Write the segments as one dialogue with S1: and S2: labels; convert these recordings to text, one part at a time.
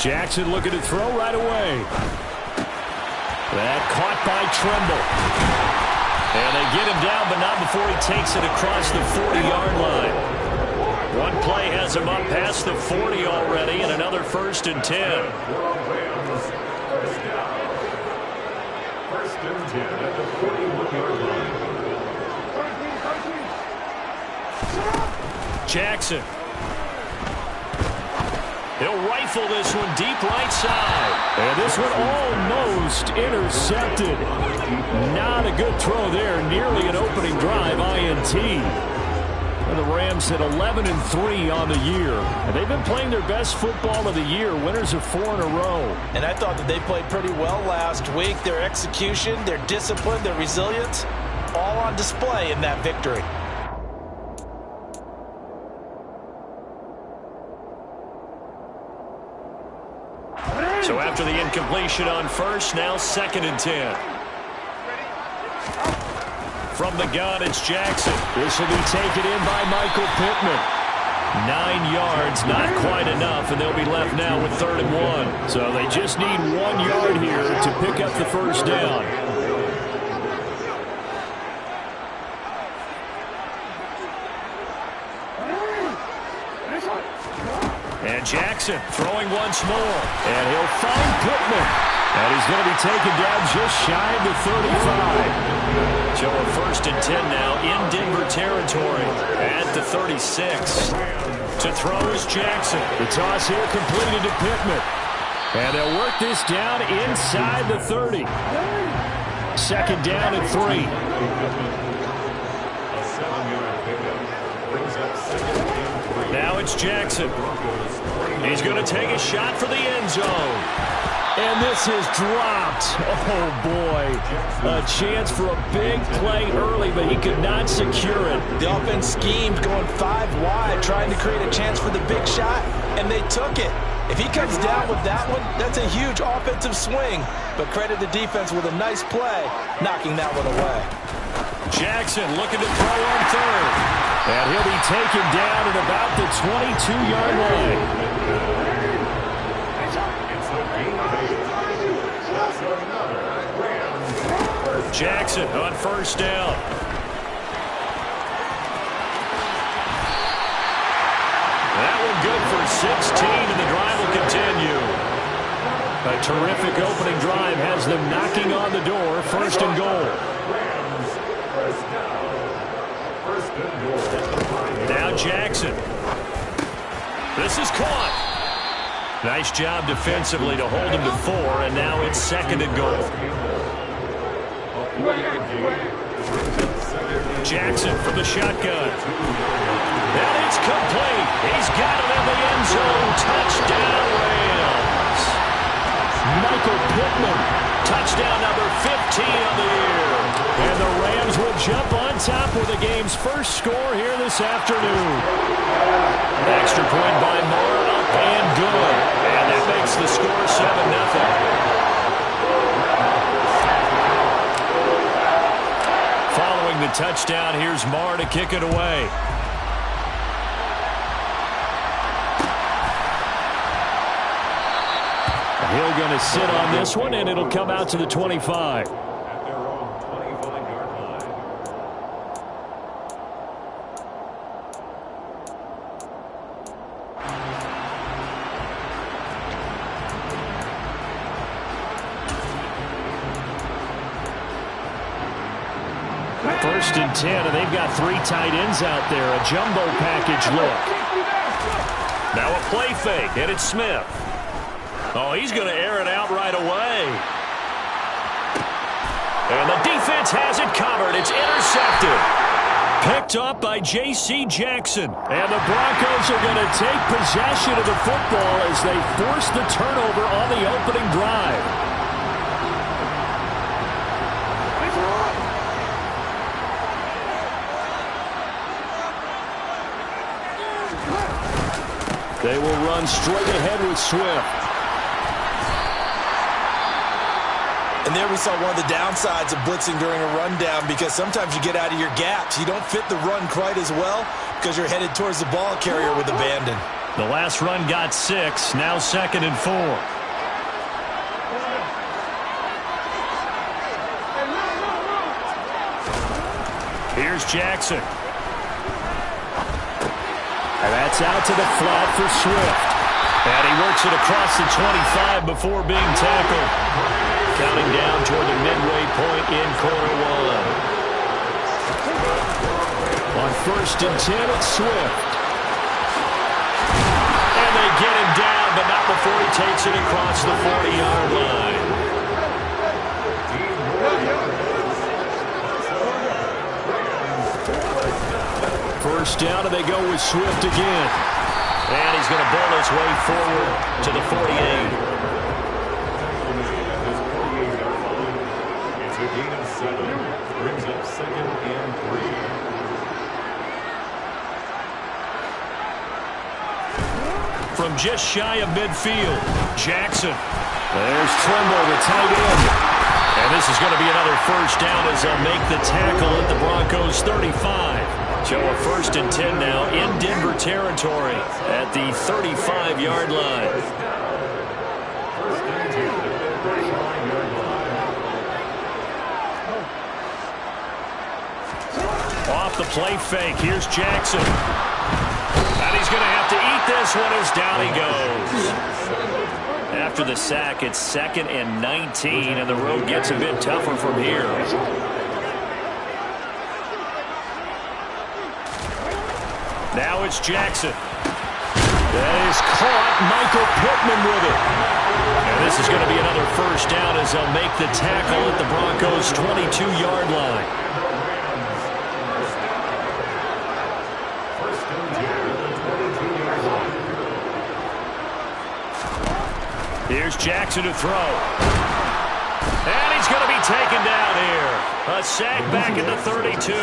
S1: Jackson looking to throw right away. That caught by Tremble. And they get him down, but not before he takes it across the 40-yard line. One play has him up past the 40 already, and another 1st and 10.
S2: First and 10 at the 41-yard line.
S1: Jackson. He'll rifle this one deep right side. And this one almost intercepted. Not a good throw there. Nearly an opening drive, INT. And the Rams at 11-3 on the year. And they've been playing their best football of the year. Winners of 4 in a row.
S3: And I thought that they played pretty well last week. Their execution, their discipline, their resilience, all on display in that victory.
S1: So after the incompletion on first, now 2nd and 10. From the gun, it's Jackson. This will be taken in by Michael Pittman. 9 yards, not quite enough, and they'll be left now with 3rd and 1. So they just need 1 yard here to pick up the first down. And Jackson throwing once more. And he'll find Pittman. And he's going to be taken down just shy of the 35. So a 1st and 10 now in Denver territory at the 36. To throw is Jackson. The toss here completed to Pittman. And they'll work this down inside the 30. 2nd down and 3. Now it's Jackson. He's going to take a shot for the end zone. And this is dropped. Oh, boy. A chance for a big play early, but he could not secure it.
S3: The offense schemed going 5 wide, trying to create a chance for the big shot, and they took it. If he comes down with that one, that's a huge offensive swing. But credit the defense with a nice play, knocking that one away.
S1: Jackson looking to throw on 3rd. And he'll be taken down at about the 22-yard line. Jackson on 1st down. That one good for 16, and the drive will continue. A terrific opening drive has them knocking on the door. 1st and goal. Now Jackson. This is caught. Nice job defensively to hold him to 4, and now it's 2nd and goal. Jackson from the shotgun. And it's complete. He's got it in the end zone. Touchdown, Rams. Michael Pittman. Touchdown number 15 on the year. And the Rams will jump on top with the game's first score here this afternoon. Extra point by Moore, up and good. And that makes the score 7-0. Following the touchdown, here's Moore to kick it away. Hill going to sit on this one, and it'll come out to the 25. First and 10, and they've got 3 tight ends out there. A jumbo package look. Now a play fake, and it's Smith. Oh, he's going to air it out right away. And the defense has it covered. It's intercepted. Picked up by J.C. Jackson. And the Broncos are going to take possession of the football as they force the turnover on the opening drive. They will run straight ahead with Swift.
S3: And there we saw one of the downsides of blitzing during a rundown, because sometimes you get out of your gaps. You don't fit the run quite as well because you're headed towards the ball carrier with abandon.
S1: The last run got 6, now 2nd and 4. Here's Jackson. And that's out to the flat for Swift. And he works it across the 25 before being tackled. Counting down toward the midway point in quarter 1. On 1st and 10, it's Swift. And they get him down, but not before he takes it across the 40-yard line. First down, and they go with Swift again. And he's going to bowl his way forward to the 48.
S2: It's a gain of 7. Brings up 2nd and 3.
S1: From just shy of midfield, Jackson. There's Trimble, the tight end. And this is going to be another first down as they'll make the tackle at the Broncos' 35. So a 1st and 10 now in Denver territory at the 35-yard line. Off the play fake, here's Jackson. And he's going to have to eat this one as down he goes. After the sack, it's 2nd and 19, and the road gets a bit tougher from here. Now it's Jackson. That is caught. Michael Pittman with it. And this is going to be another first down as they'll make the tackle at the Broncos' 22-yard line. Here's Jackson to throw. And he's going to be taken down here. A sack back at the 32.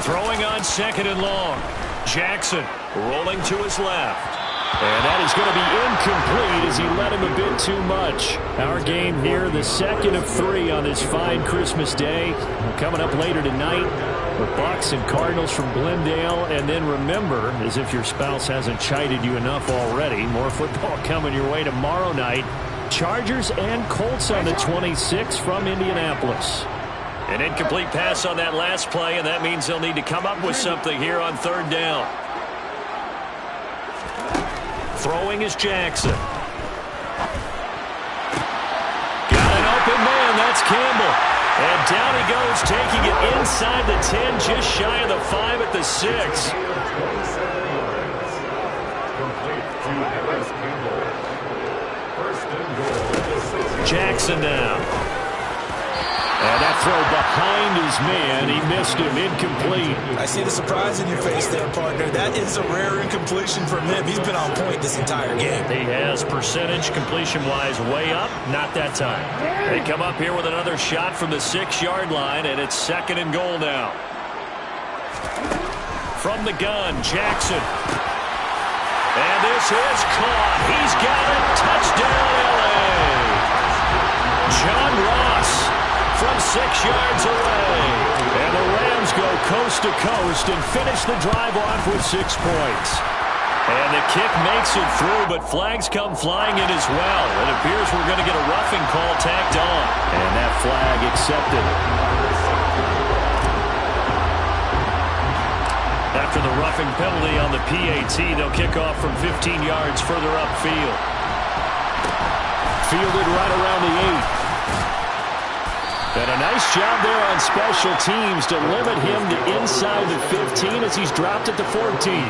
S1: Throwing on 2nd and long. Jackson rolling to his left. And that is going to be incomplete as he led him a bit too much. Our game here, the 2nd of 3 on this fine Christmas day. Coming up later tonight, the Bucs and Cardinals from Glendale. And then remember, as if your spouse hasn't chided you enough already, more football coming your way tomorrow night. Chargers and Colts on the 26th from Indianapolis. An incomplete pass on that last play, and that means they'll need to come up with something here on 3rd down. Throwing is Jackson. Got an open man, that's Campbell. And down he goes, taking it inside the 10, just shy of the 5 at the 6. Jackson now. And that throw behind his man. He missed him. Incomplete.
S3: I see the surprise in your face there, partner. That is a rare incompletion from him. He's been on point this entire game.
S1: He has percentage completion-wise way up. Not that time. They come up here with another shot from the 6-yard line, and it's 2nd and goal now. From the gun, Jackson. And this is caught. He's got it. Touchdown, L.A. John Ross from 6 yards away. And the Rams go coast to coast and finish the drive off with 6 points. And the kick makes it through, but flags come flying in as well. It appears we're going to get a roughing call tacked on. And that flag accepted. After the roughing penalty on the PAT, they'll kick off from 15 yards further upfield. Fielded right around the 8. And a nice job there on special teams to limit him to inside the 15 as he's dropped at the 14.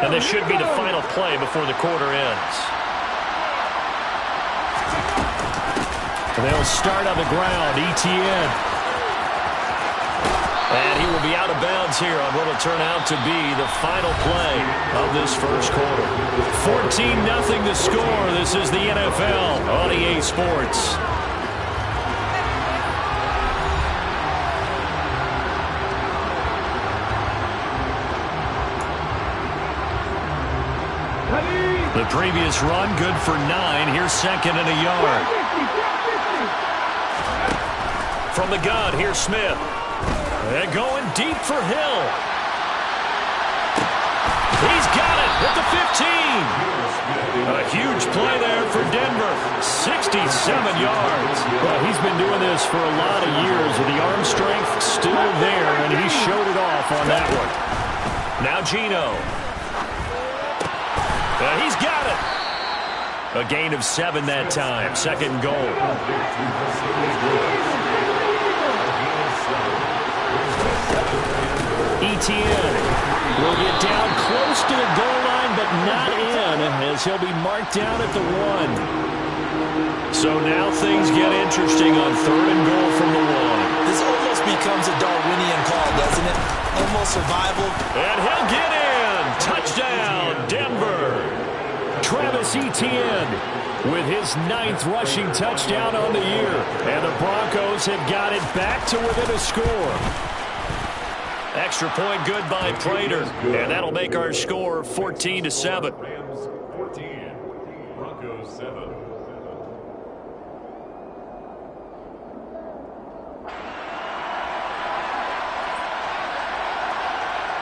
S1: And this should be the final play before the quarter ends. They'll start on the ground. ETN. And he will be out of bounds here on what will turn out to be the final play of this first quarter. 14-0 the score. This is the NFL on EA Sports. The previous run, good for 9. Here's second and a yard. From the gun, here's Smith. And going deep for Hill. He's got it at the 15. A huge play there for Denver. 67 yards. Well, he's been doing this for a lot of years with the arm strength still there, and he showed it off on that one. Now Geno. He's got it. A gain of 7 that time. Second and goal. Etienne will get down close to the goal line, but not in, as he'll be marked down at the 1. So now things get interesting on third and goal from the 1.
S3: This almost becomes a Darwinian call, doesn't it? Almost survival.
S1: And he'll get in. Touchdown, Denver. Travis Etienne with his 9th rushing touchdown on the year. And the Broncos have got it back to within a score. Extra point good by Prater. And that'll make our score 14-7.
S2: Rams 14, Broncos 7.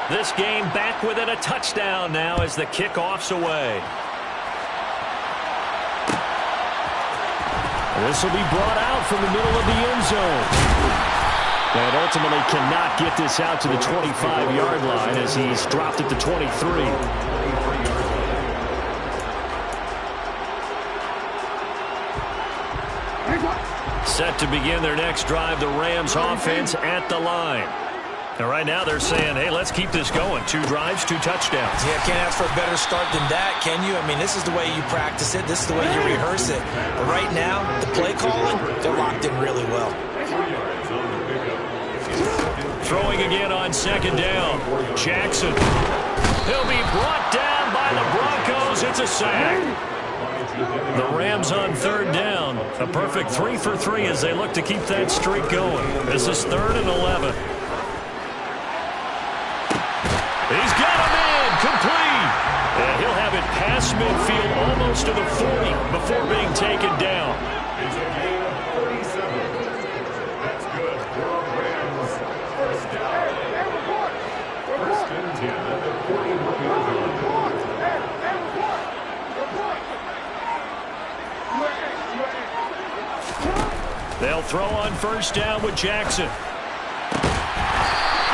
S1: This game back within a touchdown now as the kickoff's away. This will be brought out from the middle of the end zone. And ultimately cannot get this out to the 25-yard line as he's dropped at the 23. Set to begin their next drive, the Rams offense at the line. And right now they're saying, hey, let's keep this going. 2 drives, 2 touchdowns.
S3: Yeah, can't ask for a better start than that, can you? I mean, this is the way you practice it. This is the way you rehearse it. But right now, the play calling, they're locked in really well.
S1: Throwing again on second down. Jackson. He'll be brought down by the Broncos. It's a sack. The Rams on third down. A perfect 3 for 3 as they look to keep that streak going. This is 3rd and 11. He's got him in. Complete. And he'll have it past midfield almost to the 40 before being taken down.
S2: It's a gain of 37. That's good for Rams. First down. First and 10 at the 41-yard line.
S1: They'll throw on first down with Jackson.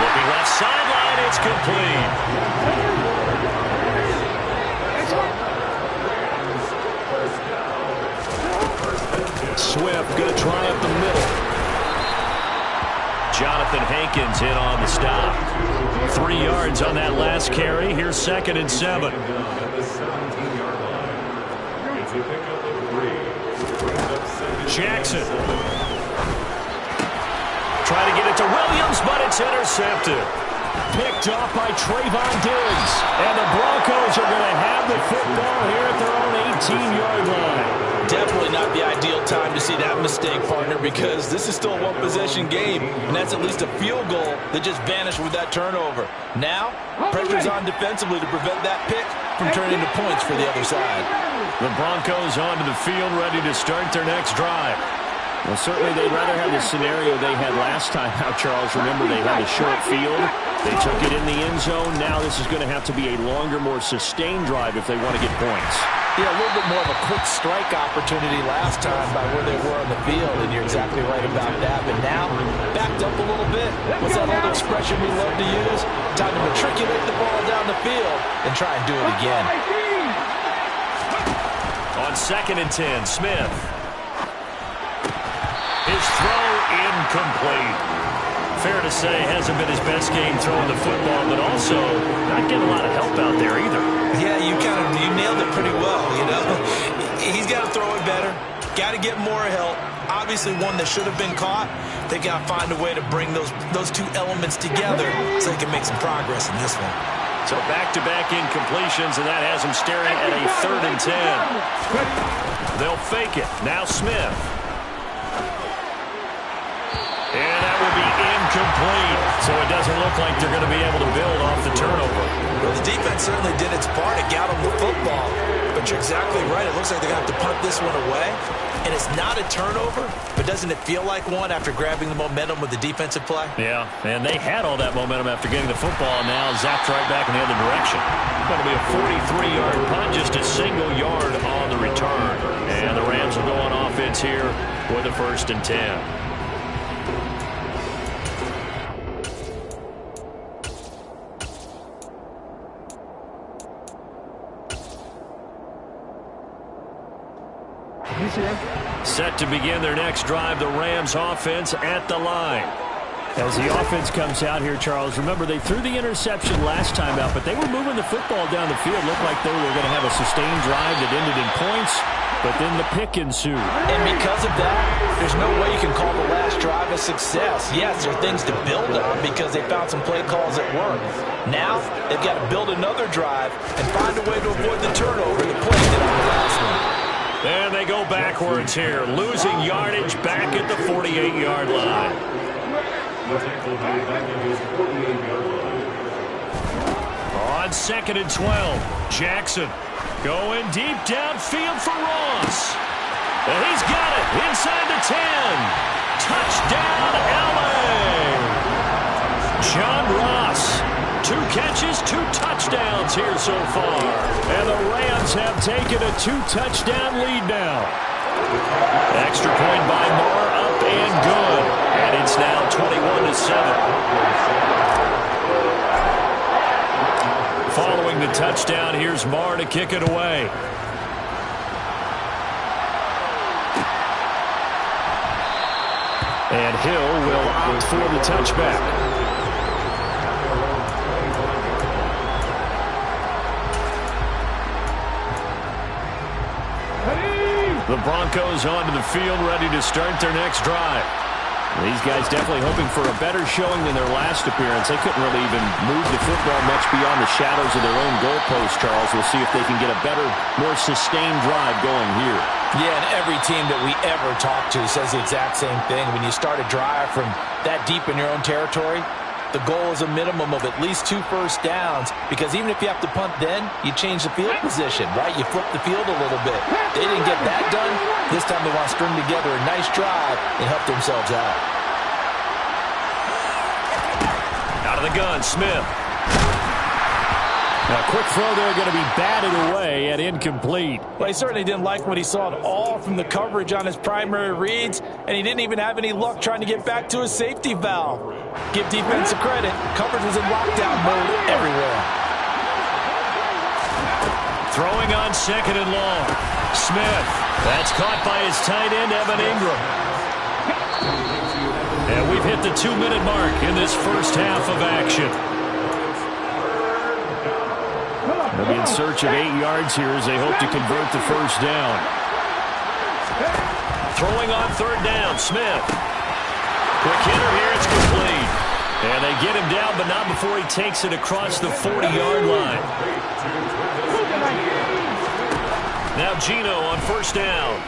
S1: Looking left sideline, it's complete. Swift going to try up the middle. Jonathan Hankins in on the stop. 3 yards on that last carry. Here's 2nd and 7. Jackson. Try to get it to Williams, but it's intercepted. Picked off by Trayvon Diggs. And the Broncos are going to have the football here at their own 18-yard line.
S3: Definitely not the ideal time to see that mistake, partner, because this is still a one-possession game, and that's at least a field goal that just vanished with that turnover. Now, pressure's on defensively to prevent that pick from turning into points for the other side.
S1: The Broncos onto the field, ready to start their next drive. Well, certainly they'd rather have the scenario they had last time out, Charles. Remember, they had a short field. They took it in the end zone. Now this is going to have to be a longer, more sustained drive if they want to get points.
S3: Yeah, a little bit more of a quick strike opportunity last time by where they were on the field, and you're exactly right about that. But now, backed up a little bit. What's that old expression we love to use? Time to matriculate the ball down the field and try and do it again.
S1: On 2nd and 10, Smith. His throw incomplete. Fair to say, hasn't been his best game throwing the football, but also not getting a lot of help out there either.
S3: Yeah, you nailed it pretty well, you know. He's got to throw it better. Got to get more help. Obviously one that should have been caught. They got to find a way to bring those two elements together so they can make some progress in this one.
S1: So back-to-back incompletions, and that has them staring at a 3rd and 10. They'll fake it. Now Smith. And that will be incomplete. So it doesn't look like they're going to be able to build off the turnover.
S3: Well, the defense certainly did its part to get them the football. But you're exactly right. It looks like they're going to have to punt this one away. And it's not a turnover, but doesn't it feel like one after grabbing the momentum with the defensive play?
S1: Yeah, and they had all that momentum after getting the football, and now zapped right back in the other direction. It's going to be a 43-yard punt, just a single yard on the return. And the Rams will go on offense here with a 1st and 10. Set to begin their next drive, the Rams offense at the line. As the offense comes out here, Charles, remember they threw the interception last time out, but they were moving the football down the field. Looked like they were going to have a sustained drive that ended in points, but then the pick ensued.
S3: And because of that, there's no way you can call the last drive a success. Yes, there are things to build on because they found some play calls that work. Now, they've got to build another drive and find a way to avoid the turnover that played it on the last one.
S1: And they go backwards here, losing yardage back at the 48-yard line. On 2nd and 12, Jackson going deep downfield for Ross. And he's got it inside the 10. Touchdown, L.A. John Ross. 2 catches, 2 touchdowns here so far. And the Rams have taken a 2-touchdown lead now. Extra point by Moore, up and good. And it's now 21-7. Following the touchdown, here's Moore to kick it away. And Hill will opt for the touchback. The Broncos onto the field, ready to start their next drive. These guys definitely hoping for a better showing than their last appearance. They couldn't really even move the football much beyond the shadows of their own goalpost, Charles. We'll see if they can get a better, more sustained drive going here.
S3: Yeah, and every team that we ever talk to says the exact same thing. When you start a drive from that deep in your own territory, the goal is a minimum of at least 2 first downs, because even if you have to punt then, you change the field position, right? You flip the field a little bit. They didn't get that done. This time they want to string together a nice drive and help themselves out.
S1: Out of the gun, Smith. Now, quick throw there, going to be batted away at incomplete.
S3: Well, he certainly didn't like what he saw at all from the coverage on his primary reads, and he didn't even have any luck trying to get back to his safety valve. Give defense credit. Coverage was in lockdown mode everywhere.
S1: Throwing on 2nd and long. Smith. That's caught by his tight end, Evan Ingram. And we've hit the 2-minute mark in this first half of action. They'll be in search of 8 yards here as they hope to convert the first down. Throwing on 3rd down, Smith. Quick hitter here, it's complete. And they get him down, but not before he takes it across the 40-yard line. Now Gino on 1st down.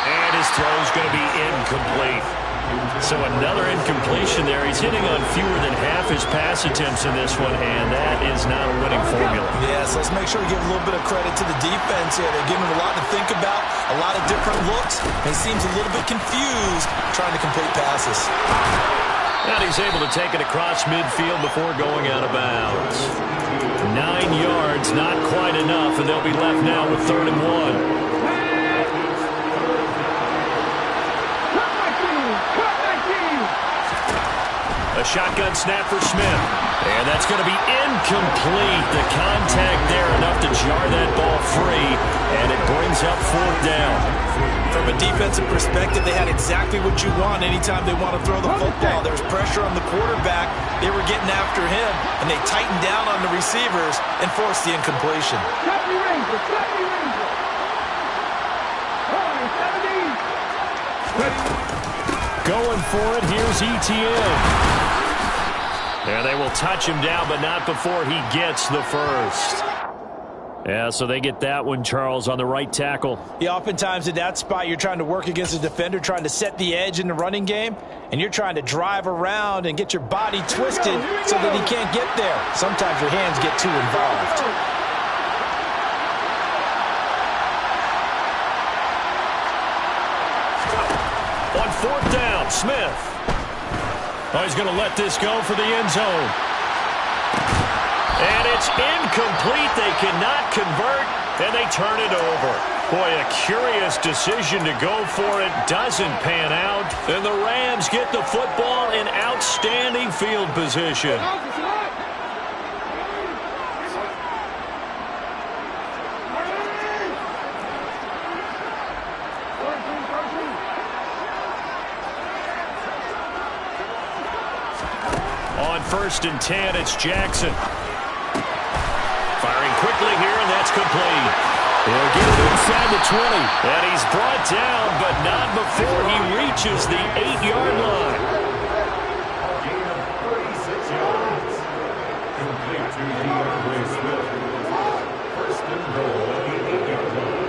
S1: And his throw's going to be incomplete. So another incompletion there. He's hitting on fewer than half his pass attempts in this one, and that is not a winning formula.
S3: Yeah, so let's make sure we give a little bit of credit to the defense here. They're giving him a lot to think about, a lot of different looks, and he seems a little bit confused trying to complete passes.
S1: And he's able to take it across midfield before going out of bounds. 9 yards, not quite enough, and they'll be left now with 3rd and 1. A shotgun snap for Smith. And that's going to be incomplete. The contact there enough to jar that ball free. And it brings up 4th down.
S3: From a defensive perspective, they had exactly what you want anytime they want to throw the football. There was pressure on the quarterback. They were getting after him. And they tightened down on the receivers and forced the incompletion.
S1: Going for it, here's Etienne. And they will touch him down, but not before he gets the first. Yeah, so they get that one, Charles, on the right tackle.
S3: Yeah, oftentimes in that spot, you're trying to work against a defender, trying to set the edge in the running game, and you're trying to drive around and get your body twisted so that he can't get there. Sometimes your hands get too involved.
S1: On fourth down, Smith. Oh, he's going to let this go for the end zone. And it's incomplete. They cannot convert, and they turn it over. Boy, a curious decision to go for it. Doesn't pan out. And the Rams get the football in outstanding field position. On 1st and 10, it's Jackson. Firing quickly here, and that's complete. He'll get it inside the 20. And he's brought down, but not before he reaches the 8-yard line.
S2: Gain of 36 yards. Complete to DeAndre Swift. 1st and goal at the 8-yard line.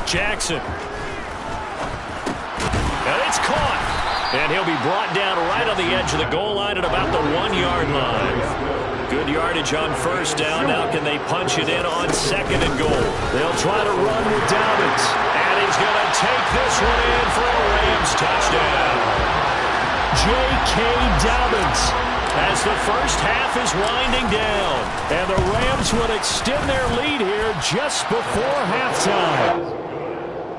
S1: Jackson. And it's caught. And he'll be brought down right on the edge of the goal line at about the 1-yard line. Good yardage on 1st down. Now can they punch it in on 2nd and goal? They'll try to run with Dobbins. And he's going to take this one in for a Rams touchdown. J.K. Dobbins as the first half is winding down. And the Rams would extend their lead here just before halftime.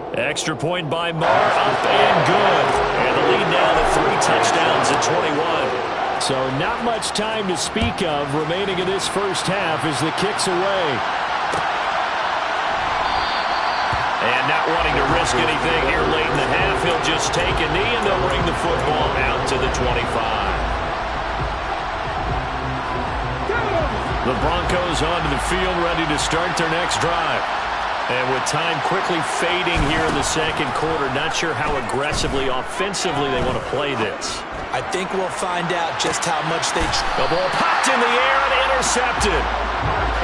S1: Extra point by Marr, up and good. And the lead now to 3 touchdowns at 21. So not much time to speak of remaining in this first half as the kick's away. And not wanting to risk anything here late in the half, he'll just take a knee and they'll bring the football out to the 25. The Broncos onto the field ready to start their next drive. And with time quickly fading here in the second quarter, not sure how aggressively, offensively they want to play this.
S3: I think we'll find out just how much they...
S1: The ball popped in the air and intercepted.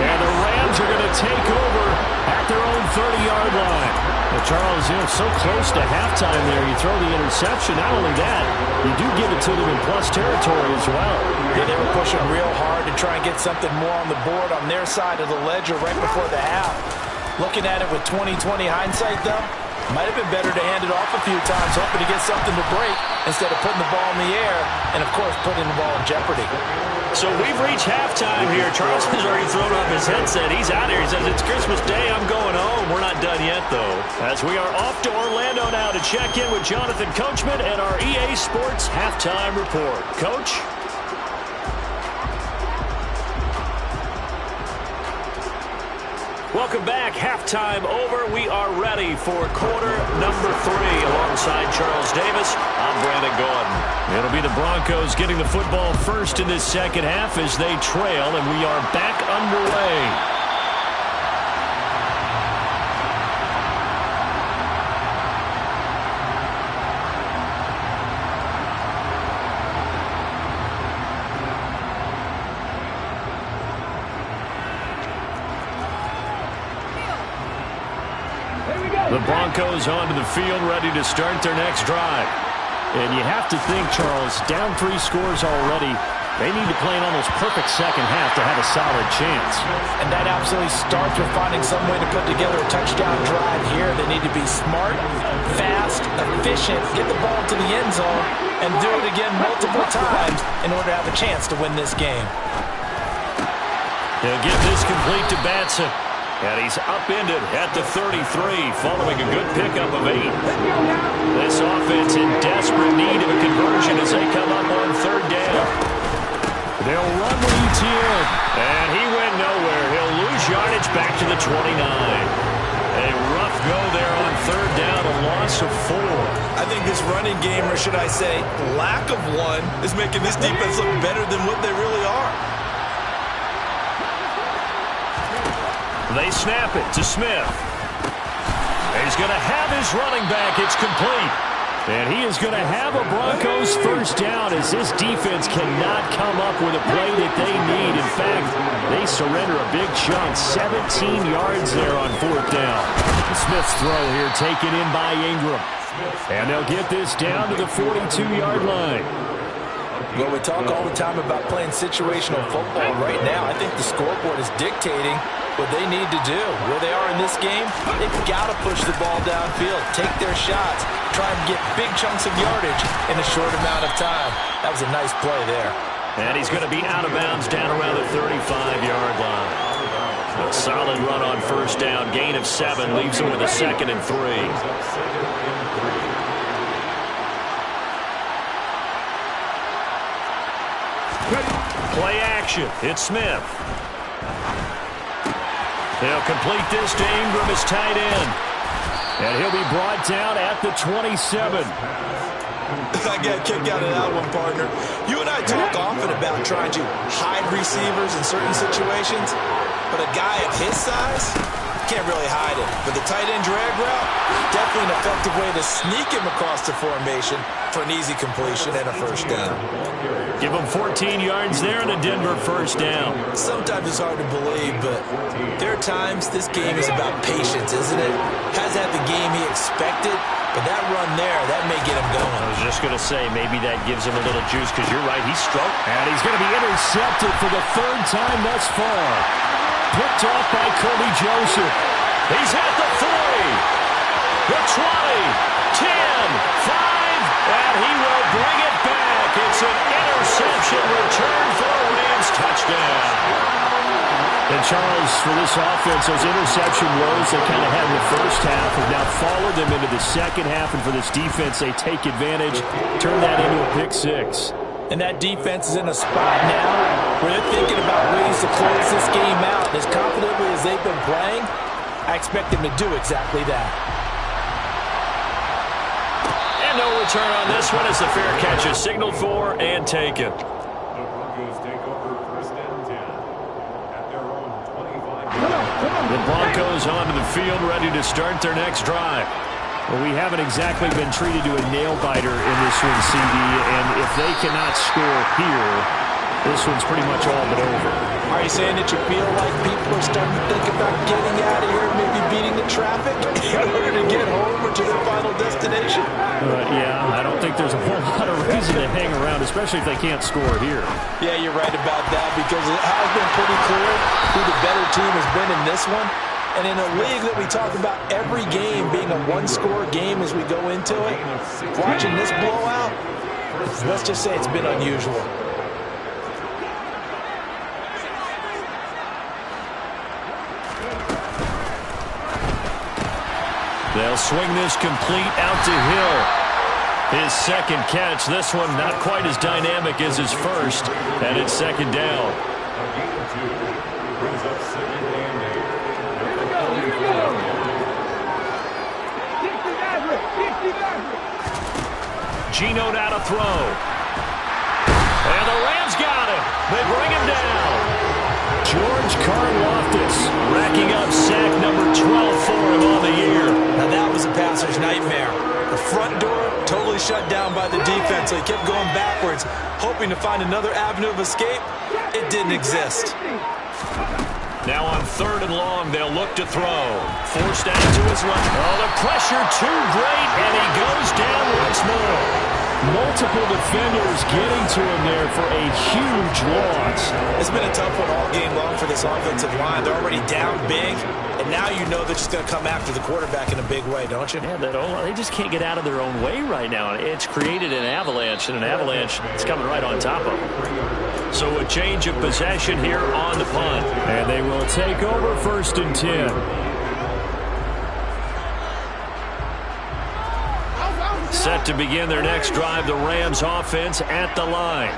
S1: And the Rams are going to take over at their own 30-yard line. Well, Charles, so close to halftime there. You throw the interception. Not only that, you do give it to them in plus territory as well.
S3: Yeah, they were pushing real hard to try and get something more on the board on their side of the ledger right before the half. Looking at it with 20/20 hindsight, though, might have been better to hand it off a few times, hoping to get something to break instead of putting the ball in the air and, of course, putting the ball in jeopardy.
S1: So we've reached halftime here. Charles has already thrown off his headset. He's out here. He says, it's Christmas Day. I'm going home. We're not done yet, though. As we are off to Orlando now to check in with Jonathan Coachman and our EA Sports Halftime Report. Coach? Welcome back. Halftime over. We are ready for quarter number 3. Alongside Charles Davis, I'm Brandon Gordon. It'll be the Broncos getting the football first in this second half as they trail, and we are back underway. The Broncos onto the field, ready to start their next drive. And you have to think, Charles, down 3 scores already. They need to play an almost perfect second half to have a solid chance.
S3: And that absolutely starts with finding some way to put together a touchdown drive here. They need to be smart, fast, efficient, get the ball to the end zone, and do it again multiple times in order to have a chance to win this game.
S1: They'll get this complete to Batson. And he's upended at the 33, following a good pickup of 8. This offense in desperate need of a conversion as they come up on 3rd down. They'll run with Etienne. And he went nowhere. He'll lose yardage back to the 29. A rough go there on 3rd down, a loss of 4.
S3: I think this running game, or should I say lack of one, is making this defense look better than what they really are.
S1: They snap it to Smith. He's going to have his running back. It's complete. And he is going to have a Broncos first down as this defense cannot come up with a play that they need. In fact, they surrender a big chunk, 17 yards there on fourth down. Smith's throw here taken in by Ingram. And they'll get this down to the 42-yard line.
S3: Well, we talk all the time about playing situational football. Right now, I think the scoreboard is dictating what they need to do. Where they are in this game, they've got to push the ball downfield, take their shots, try and get big chunks of yardage in a short amount of time. That was a nice play there.
S1: And he's going to be out of bounds down around the 35-yard line. A solid run on first down. Gain of 7 leaves him with a 2nd and 3. Play action. It's Smith. They'll complete this to Ingram as tight end. And he'll be brought down at the 27.
S3: I got a kick out of that one, partner. You and I talk often about trying to hide receivers in certain situations, but a guy of his size can't really hide it. But the tight end drag route, definitely an effective way to sneak him across the formation for an easy completion and a first down.
S1: Give him 14 yards there and a Denver first down.
S3: Sometimes it's hard to believe, but there are times this game is about patience, isn't it? Hasn't had the game he expected, but that run there, that may get him going.
S1: I was just going to say, maybe that gives him a little juice, because you're right, he's struck. And he's going to be intercepted for the 3rd time thus far. Picked off by Kirby Joseph. He's at the 3, the 20, 10, 5, and he will bring it back. It's an interception return for a Rams touchdown. And Charles, for this offense, those interception woes they kind of had in the first half have now followed them into the second half, and for this defense, they take advantage, turn that into a pick 6.
S3: And that defense is in a spot now where they're thinking about ways to close this game out. As confidently as they've been playing, I expect them to do exactly that.
S1: And no return on this one as the fair catch is signaled for and taken.
S2: The Broncos take over 1st and 10 at their own 25.
S1: The Broncos onto the field, ready to start their next drive. Well, we haven't exactly been treated to a nail-biter in this one, CD, and if they cannot score here, this one's pretty much all but over.
S3: Are you saying that you feel like people are starting to think about getting out of here, maybe beating the traffic in order to get home or to their final destination?
S1: Yeah, I don't think there's a whole lot of reason to hang around, especially if they can't score here.
S3: Yeah, you're right about that, because it has been pretty clear who the better team has been in this one. And in a league that we talk about every game being a one-score game as we go into it, watching this blowout, let's just say it's been unusual.
S1: They'll swing this complete out to Hill. His 2nd catch. This one not quite as dynamic as his first, and it's 2nd down. Geno out to throw. And the Rams got him. They bring him down. George Karlaftis racking up sack number 12 for him on the year.
S3: Now that was a passer's nightmare. The front door totally shut down by the defense, so he kept going backwards, hoping to find another avenue of escape. It didn't exist.
S1: Now on 3rd and long, they'll look to throw. Forced out to his left. Oh, the pressure too great, and he goes down once more. Multiple defenders getting to him there for a huge loss.
S3: It's been a tough one all game long for this offensive line. They're already down big, and now you know they're just going to come after the quarterback in a big way, don't you?
S1: Yeah, they just can't get out of their own way right now. It's created an avalanche, and an avalanche is coming right on top of them. So a change of possession here on the punt. And they will take over 1st and 10. Set to begin their next drive, the Rams offense at the line.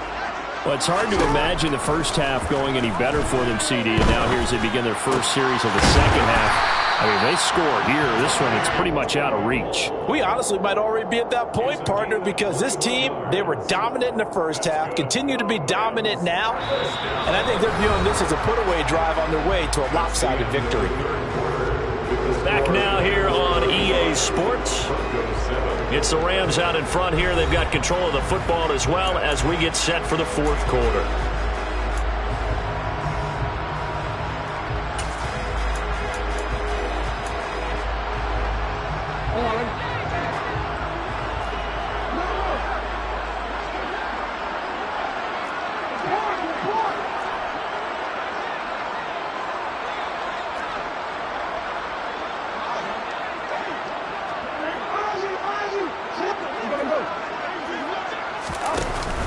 S1: Well, it's hard to imagine the first half going any better for them, CD, and now here as they begin their first series of the second half. I mean, they score here. This one, it's pretty much out of reach.
S3: We honestly might already be at that point, partner, because this team, they were dominant in the first half, continue to be dominant now, and I think they're viewing this as a put-away drive on their way to a lopsided victory.
S1: Back now here on EA Sports. It's the Rams out in front here. They've got control of the football as well as we get set for the fourth quarter.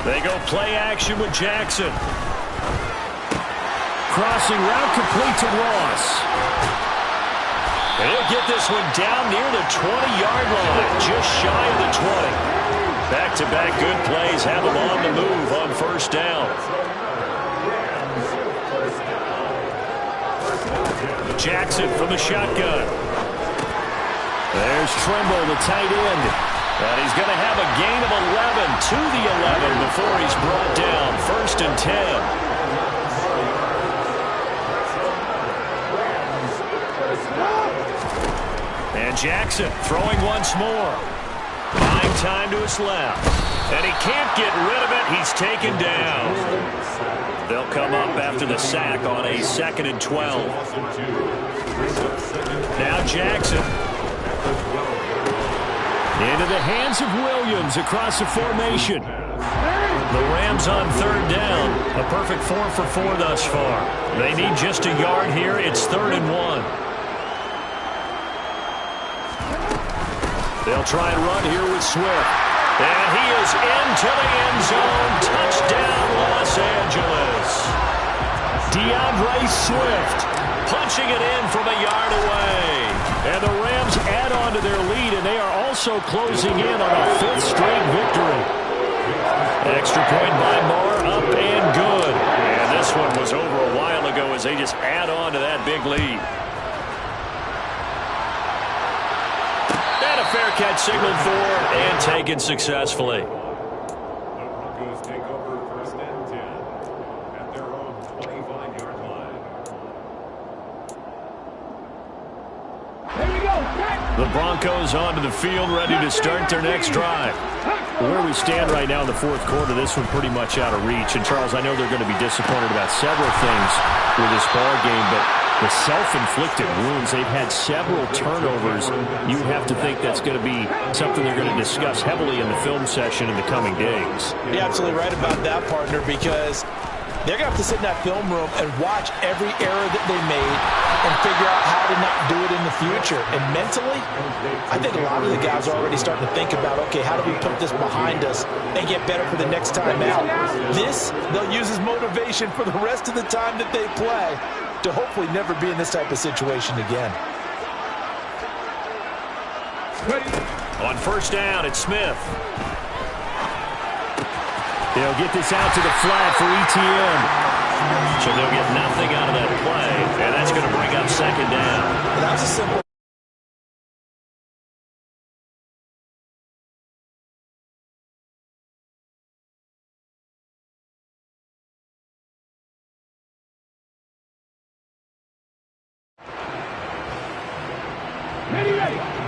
S1: They go play action with Jackson. Crossing route complete to Ross. He'll get this one down near the 20-yard line, just shy of the 20. Back-to-back good plays have them on the move on first down. Jackson from the shotgun. There's Trimble, the tight end. And he's going to have a gain of 11 to the 11 before he's brought down. 1st and 10. And Jackson throwing once more. Buying time to his left. And he can't get rid of it. He's taken down. They'll come up after the sack on a 2nd and 12. Now Jackson. Into the hands of Williams across the formation. The Rams on 3rd down. A perfect 4 for 4 thus far. They need just a yard here. It's 3rd and 1. They'll try and run here with Swift. And he is into the end zone. Touchdown, Los Angeles. DeAndre Swift punching it in from a yard away. And the Rams add on to their lead, and they are also closing in on a 5th straight victory. Extra point by Moore, up and good. And this one was over a while ago as they just add on to that big lead. And a fair catch signaled for and taken successfully.
S2: The Broncos take over 1st and 10 at their own 25-yard line.
S1: The Broncos onto the field, ready to start their next drive. Where we stand right now in the fourth quarter, this one pretty much out of reach. And, Charles, I know they're going to be disappointed about several things with this ball game, but the self-inflicted wounds, they've had several turnovers. You have to think that's going to be something they're going to discuss heavily in the film session in the coming days.
S3: You're absolutely right about that, partner, because they're going to have to sit in that film room and watch every error that they made and figure out how to not do it in the future. And mentally, I think a lot of the guys are already starting to think about, okay, how do we put this behind us and get better for the next time out? This, they'll use as motivation for the rest of the time that they play to hopefully never be in this type of situation again.
S1: On first down, it's Smith. They'll get this out to the flat for ETN. So they'll get nothing out of that play, and that's going to bring up 2nd down.
S3: That's a simple.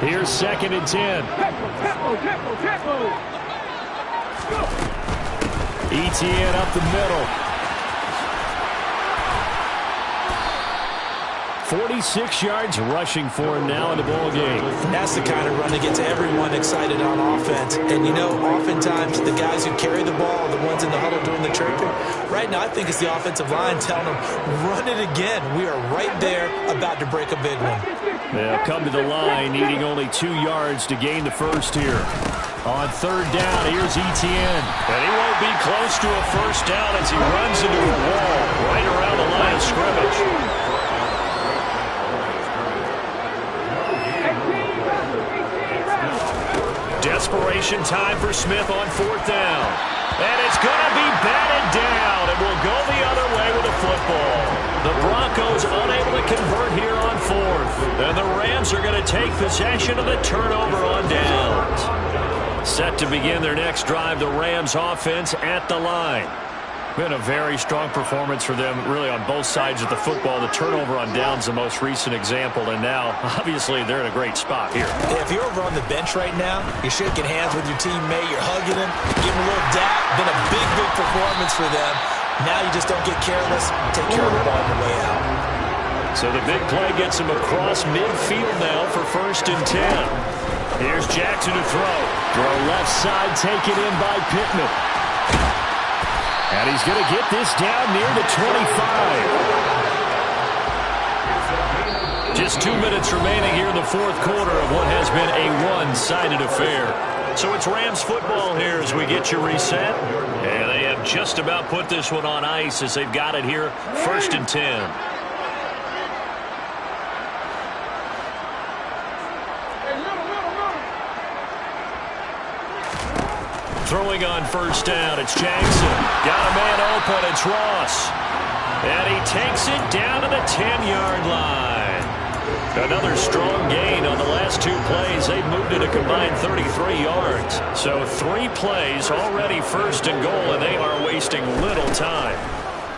S1: Here's 2nd and 10. ETN up the middle. 46 yards rushing for him now in the ball game.
S3: That's the kind of run that gets everyone excited on offense. And, you know, oftentimes the guys who carry the ball are the ones in the huddle doing the chirping. Right now, I think it's the offensive line telling them, run it again. We are right there about to break a big one.
S1: They'll come to the line, needing only 2 yards to gain the first here. On 3rd down, here's ETN. And he won't be close to a first down as he runs into a wall right around the line of scrimmage. Desperation time for Smith on 4th down. And it's going to be batted down, and we'll go the other way with the football. The Broncos unable to convert here on 4th. And the Rams are going to take possession of the turnover on downs. Set to begin their next drive, the Rams offense at the line. Been a very strong performance for them, really, on both sides of the football. The turnover on downs, the most recent example, and now, obviously, they're in a great spot here.
S3: If you're over on the bench right now, you're shaking hands with your teammate, you're hugging him, giving him a little dap. Been a big, big performance for them. Now you just don't get careless. Take care of the ball on the way out.
S1: So the big play gets him across midfield now for 1st and 10. Here's Jackson to throw. Throw left side, taken in by Pittman. And he's going to get this down near the 25. Just 2 minutes remaining here in the fourth quarter of what has been a one-sided affair. So it's Rams football here as we get you reset. And they have just about put this one on ice as they've got it here, 1st and 10. Throwing on 1st down, it's Jackson. Got a man open, it's Ross. And he takes it down to the 10-yard line. Another strong gain on the last 2 plays. They've moved it a combined 33 yards. So 3 plays, already 1st and goal, and they are wasting little time.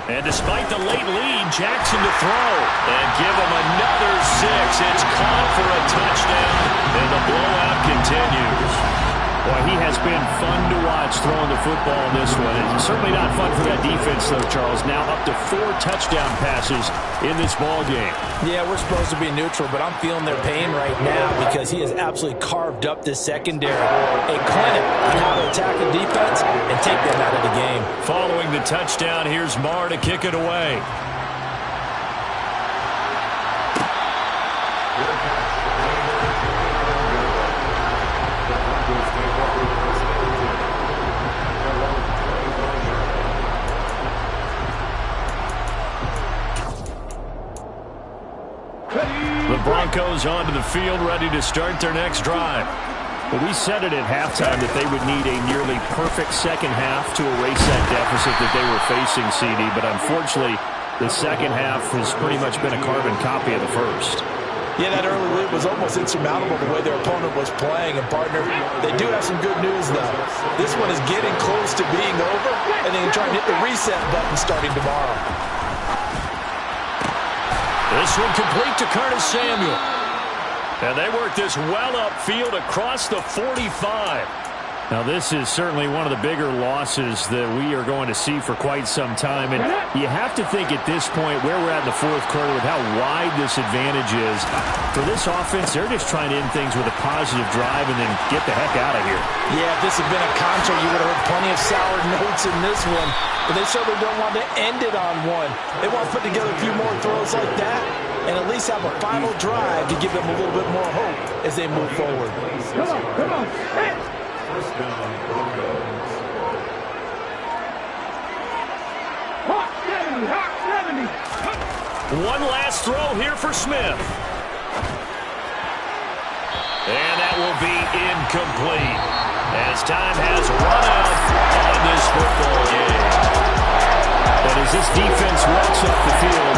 S1: And despite the late lead, Jackson to throw. And give him another 6. It's caught for a touchdown, and the blowout continues. Boy, he has been fun to watch throwing the football in this one. It's certainly not fun for that defense, though, Charles. Now up to 4 touchdown passes in this ball game. Yeah, we're supposed to be neutral, but I'm feeling their pain right now because he has absolutely carved up this secondary. A clinic on how to attack the defense and take them out of the game. Following the touchdown, here's Marr to kick it away. The Broncos onto the field, ready to start their next drive. Well, we said it at halftime that they would need a nearly perfect second half to erase that deficit that they were facing, CD. But unfortunately, the second half has pretty much been a carbon copy of the first. Yeah, that early lead was almost insurmountable the way their opponent was playing. And, partner, they do have some good news, though. This one is getting close to being over, and they can try and hit the reset button starting tomorrow. This one complete to Curtis Samuel. And they work this well upfield across the 45. Now, this is certainly one of the bigger losses that we are going to see for quite some time. And you have to think at this point where we're at in the fourth quarter with how wide this advantage is. For this offense, they're just trying to end things with a positive drive and then get the heck out of here. Yeah, if this had been a concert, you would have heard plenty of sour notes in this one. But they certainly don't want to end it on one. They want to put together a few more throws like that and at least have a final drive to give them a little bit more hope as they move forward. Come on. Hey.
S2: 1st down, Broncos.
S1: Hot 70. One last throw here for Smith. And that will be incomplete as time has run out on this football game. But as this defense walks off the field,